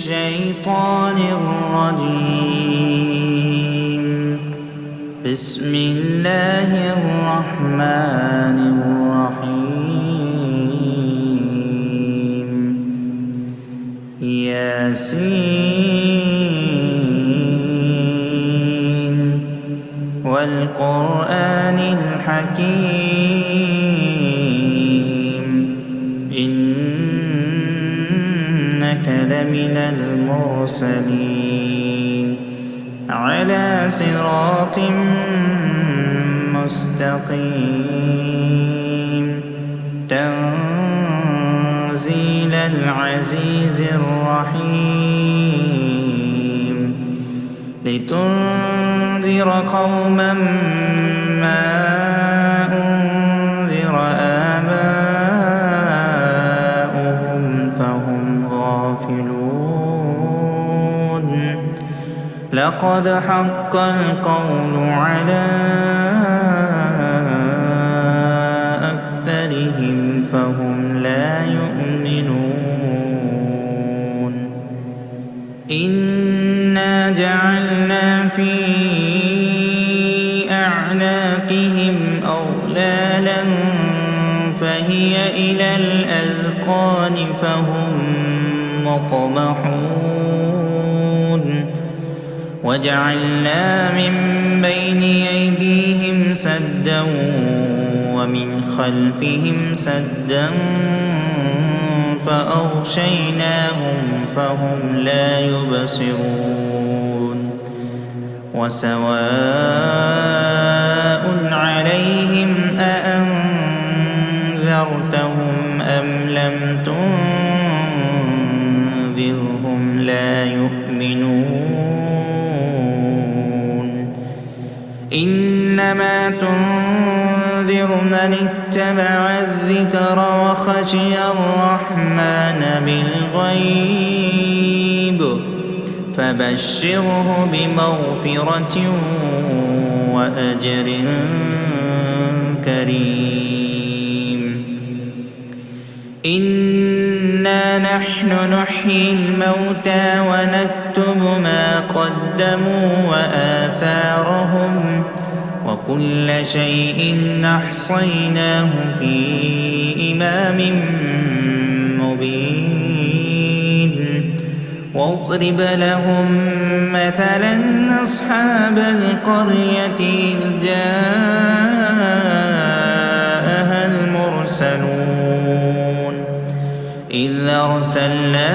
الشيطان الرجيم. بسم الله الرحمن الرحيم. ياسين والقرآن الحكيم إنك لمن المرسلين على صراط مستقيم تنزيل العزيز الرحيم لتنذر قوما ما أنذر آباؤهم فهم غافلون لقد حق القول على أكثرهم فهم لا يؤمنون إنا جعلنا في أعناقهم أغلالا فهي إلى الأذقان فهم مقمحون وجعلنا من بين أيديهم سدا ومن خلفهم سدا فأغشيناهم فهم لا يبصرون وسواء عليهم أأنذرتهم أم لم تنذرهم لا يؤمنون إنما تنذر من اتبع الذكر وخشي الرحمن بالغيب فبشره بمغفرة وأجر كريم إنا نحن نحيي الموتى ونكتب ما قدموا وآثارهم وكل شيء أحصيناه في إمام مبين واضرب لهم مثلا أصحاب القرية إذ جاءها المرسلون إذ أرسلنا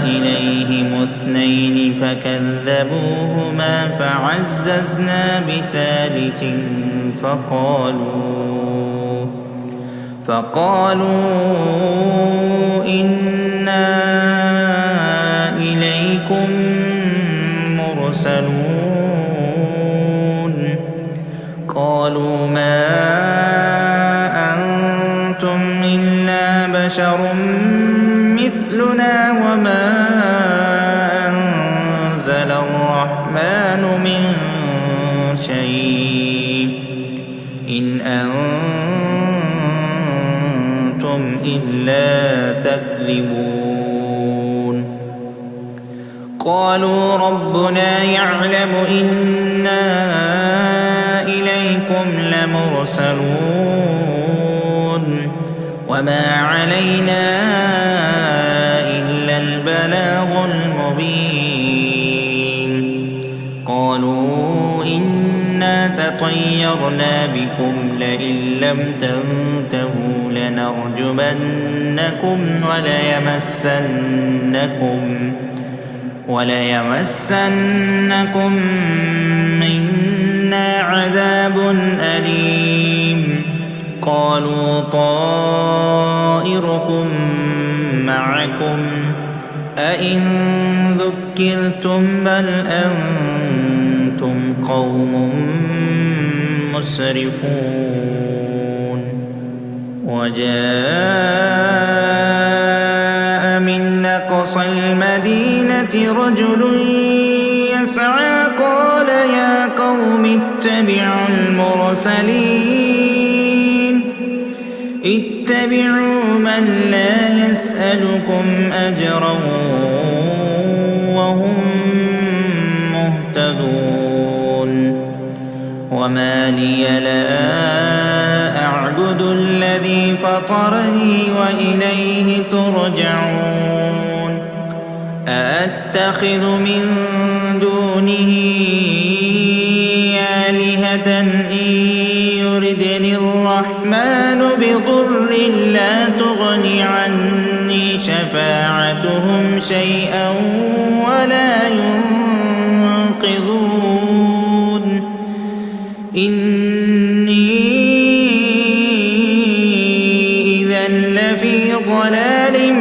إليهم اثنين فكذبوهما فعززنا بثالث فقالوا إنا إليكم مرسلون قالوا ما أنتم إلا بشر مثلنا وما أنزل الرحمن من شيء إن أنتم إلا تكذبون قالوا ربنا يعلم إنا إليكم لمرسلون وما علينا إلا البلاغ المبين قالوا إنا تطيرنا بكم لئن لم تنتهوا لنرجمنكم وليمسنكم منا عذاب أليم قالوا طائركم معكم أئن ذكرتم بل أنتم قوم مسرفون وجاء من أقصى المدينة رجل يسعى قال يا قوم اتبعوا المرسلين اتبعوا من لا يسألكم أجرا وهم مهتدون وما لي لا أعبد الذي فطرني وإليه ترجعون أأتخذ من دونه آلهة إن يردني الرحمن بضر لا تغني عني شفاعتهم شيئا ولا ينقذون إني إذا لفي ضلال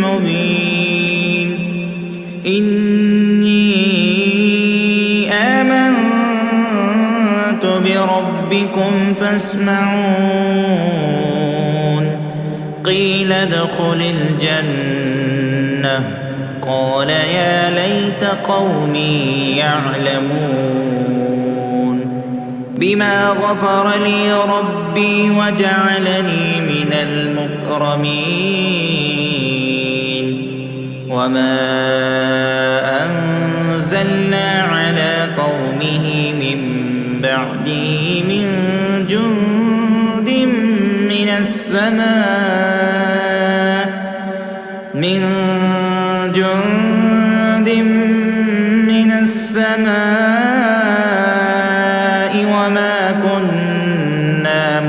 مبين إني آمنت بربكم فاسمعون قيل ادخل الجنة قال يا ليت قومي يعلمون بما غفر لي ربي وجعلني من المكرمين وما أنزلنا على قومه من بعده من جند من السماء وما كنا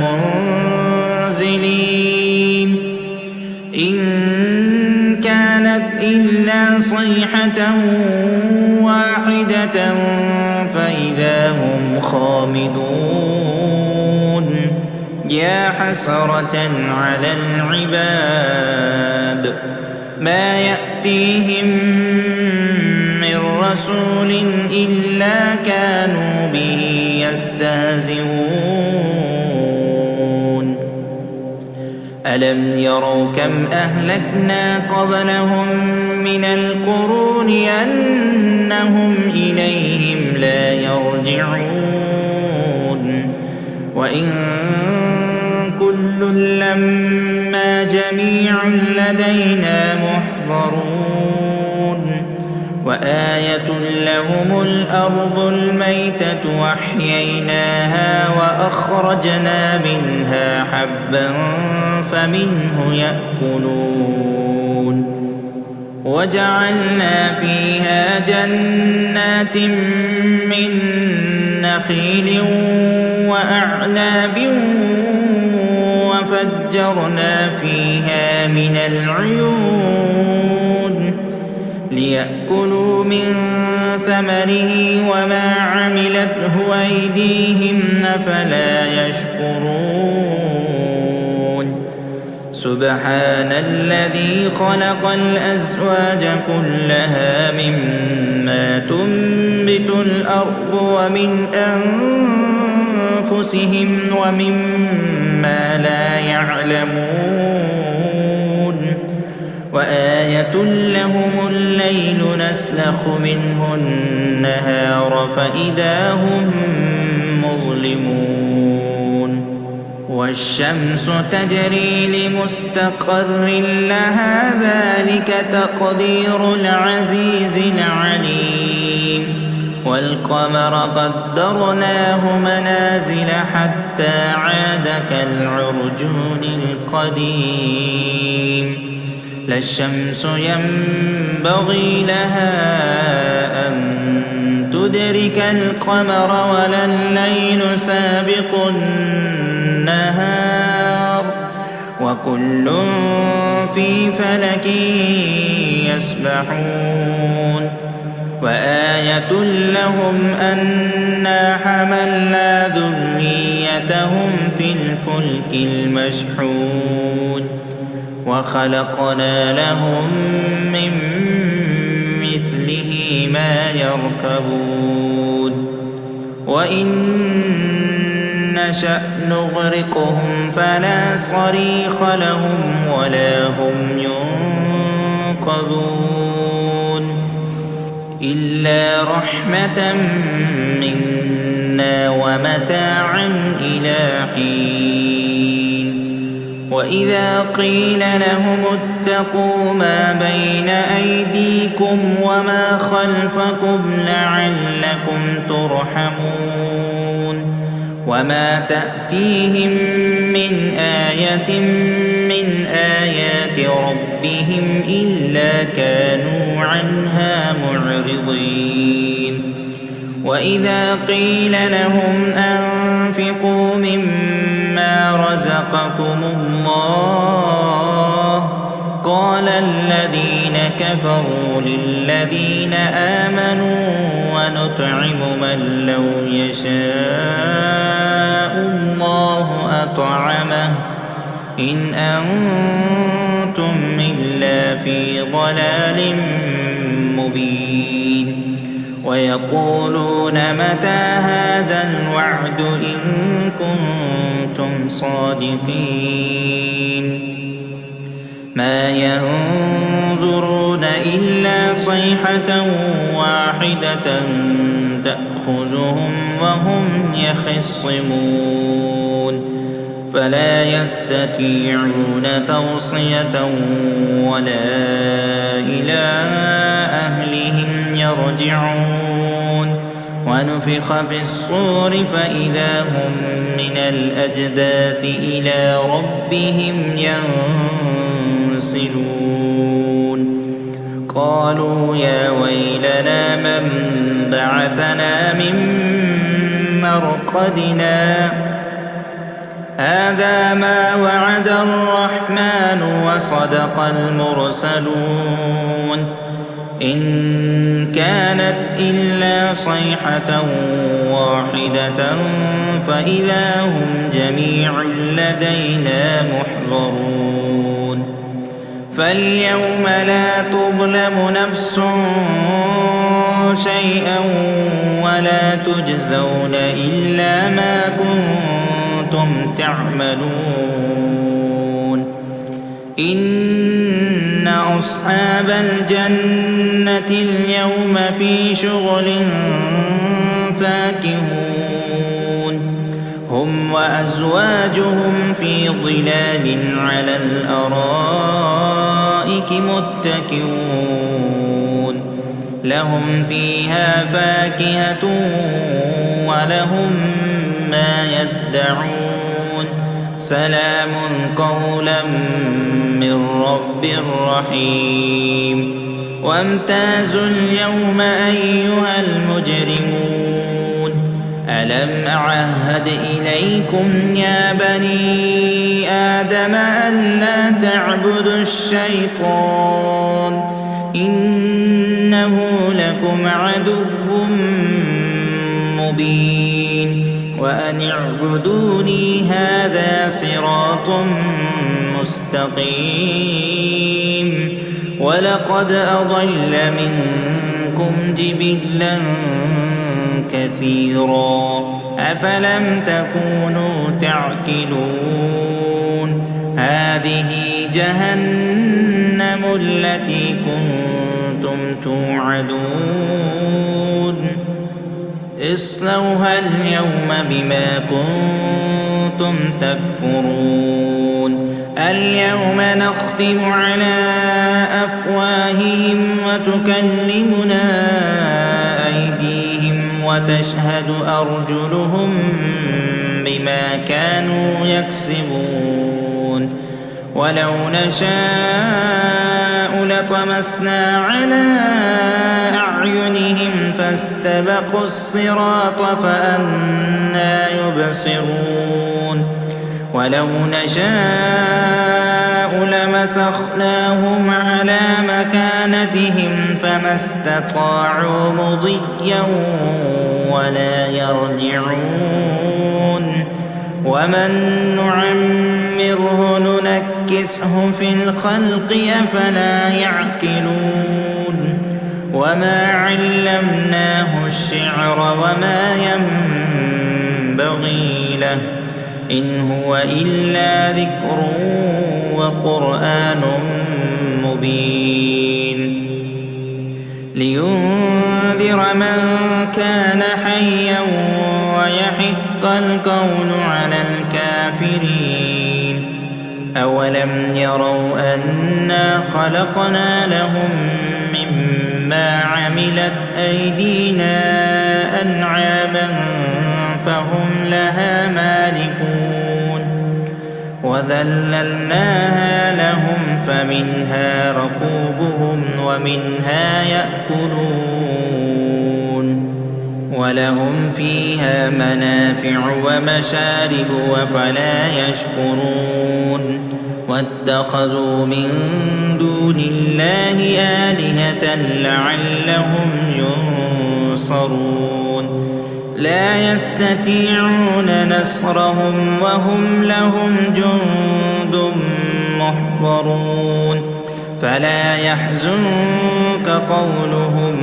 منزلين إن كانت إلا صيحة واحدة فإذا هم خامدون يا حسرة على العباد ما يأتيهم من رسول إلا كانوا به يستهزئون ألم يروا كم أهلكنا قبلهم من القرون أنهم إليهم لا يرجعون وإن كل لما جميع لدينا محضرون وآية لهم الأرض الميتة وأحييناها وأخرجنا منها حبا فمنه يأكلون وجعلنا فيها جنات من نخيل وأعناب وفجرنا فيها من العيون ليأكلوا من ثمره وما عملته أيديهم أفلا يشكرون سبحان الذي خلق الأزواج كلها مما تنبت الأرض ومن أنفسهم ومما لا يعلمون وآية لهم الليل نسلخ منه النهار فإذا هم مظلمون والشمس تجري لمستقر لها ذلك تقدير العزيز العليم والقمر قدرناه منازل حتى عاد كالعرجون القديم لا الشمس ينبغي لها أن تدرك القمر ولا الليل سابق النهار وكل في فلك يسبحون وآية لهم أنا حملنا ذريتهم في الفلك المشحون وخلقنا لهم من مثله ما يركبون وإن نشأ نغرقهم فلا صريخ لهم ولا هم ينقذون إلا رحمة منا ومتاعا إلى حين وإذا قيل لهم اتقوا ما بين أيديكم وما خلفكم لعلكم ترحمون وما تأتيهم من آية من آيات ربهم إلا كانوا عنها معرضين وإذا قيل لهم أنفقوا مما رزقكم الله قال الذين كفروا للذين آمنوا ونطعم من لو يشاء الله أطعمه إن أنتم إلا في ضلال مبين ويقولون متى هذا الوعد إن كنتم صادقين ما ينظرون إلا صيحة واحدة تأخذهم وهم يخصمون فلا يستطيعون توصية ولا إلى أهلهم يرجعون ونفخ في الصور فإذا هم من الأجداث إلى ربهم ينسلون قالوا يا ويلنا من بعثنا من مرقدنا هذا ما وعد الرحمن وصدق المرسلون إن كانت إلا صيحة واحدة فإذا هم جميع لدينا محضرون فاليوم لا تظلم نفس شيئا ولا تجزون إلا ما كنتم تعملون إن أصحاب الجنة اليوم في شغل فاكهون هم وأزواجهم في ظلال على الأرائك متكئون لهم فيها فاكهة ولهم ما يدعون سلام قولا من رب رحيم وامتازوا اليوم أيها المجرمون ألم أعهد إليكم يا بني آدم ألا تعبدوا الشيطان إنه لكم عدو مبين وأن اعبدوني هذا صراط مستقيم ولقد أضل منكم جبلا كثيرا أفلم تكونوا تعقلون هذه جهنم التي كنتم توعدون اصلوها اليوم بما كنتم تكفرون اليوم نختم على أفواههم وتكلمنا أيديهم وتشهد أرجلهم بما كانوا يكسبون ولو نشاء لطمسنا على أعينهم فاستبقوا الصراط فأنى يبصرون ولو نشاء لمسخناهم على مكانتهم فما استطاعوا مضيا ولا يرجعون ومن نعمره ننكسه في الخلق أفلا يعقلون وما علمناه الشعر وما ينبغي له إن هو إلا ذكر وقرآن مبين لينذر من كان حيا ويحق القول على الكافرين أو أولم يروا أنا خلقنا لهم مما عملت أيدينا أنعاما فهم لها مالكون وذللناها لهم فمنها ركوبهم ومنها يأكلون ولهم فيها منافع ومشارب أفلا يشكرون واتخذوا من دون الله آلهة لعلهم ينصرون لا يستطيعون نصرهم وهم لهم جند محضرون فلا يحزنك قولهم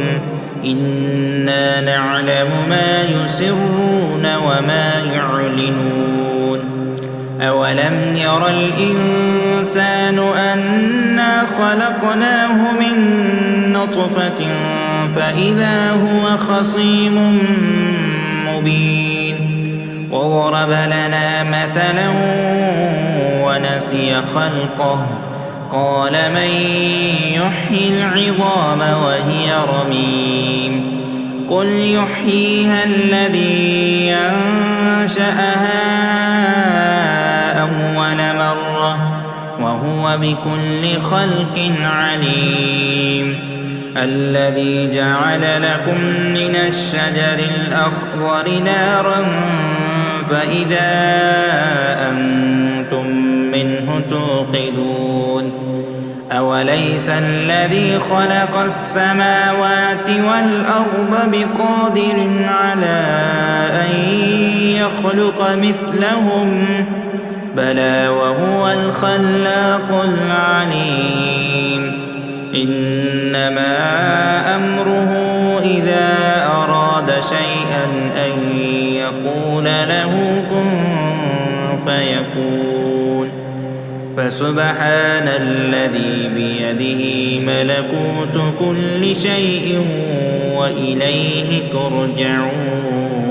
إنا نعلم ما يسرون وما يعلنون أولم ير الإنسان أنا خلقناه من نطفة فإذا هو خصيم مبين وضرب لنا مثلا ونسي خلقه قال من يحيي العظام وهي رميم قل يحييها الذي أنشأها أول مرة وهو بكل خلق عليم الذي جعل لكم من الشجر الأخضر نارا فإذا أنتم منه توقدون أوليس الذي خلق السماوات والأرض بقادر على أن يخلق مثلهم بلى وهو الخلاق العليم إنما أمره إذا أراد شيئا أن يقول له كن فيكون فسبحان الذي بيده ملكوت كل شيء وإليه ترجعون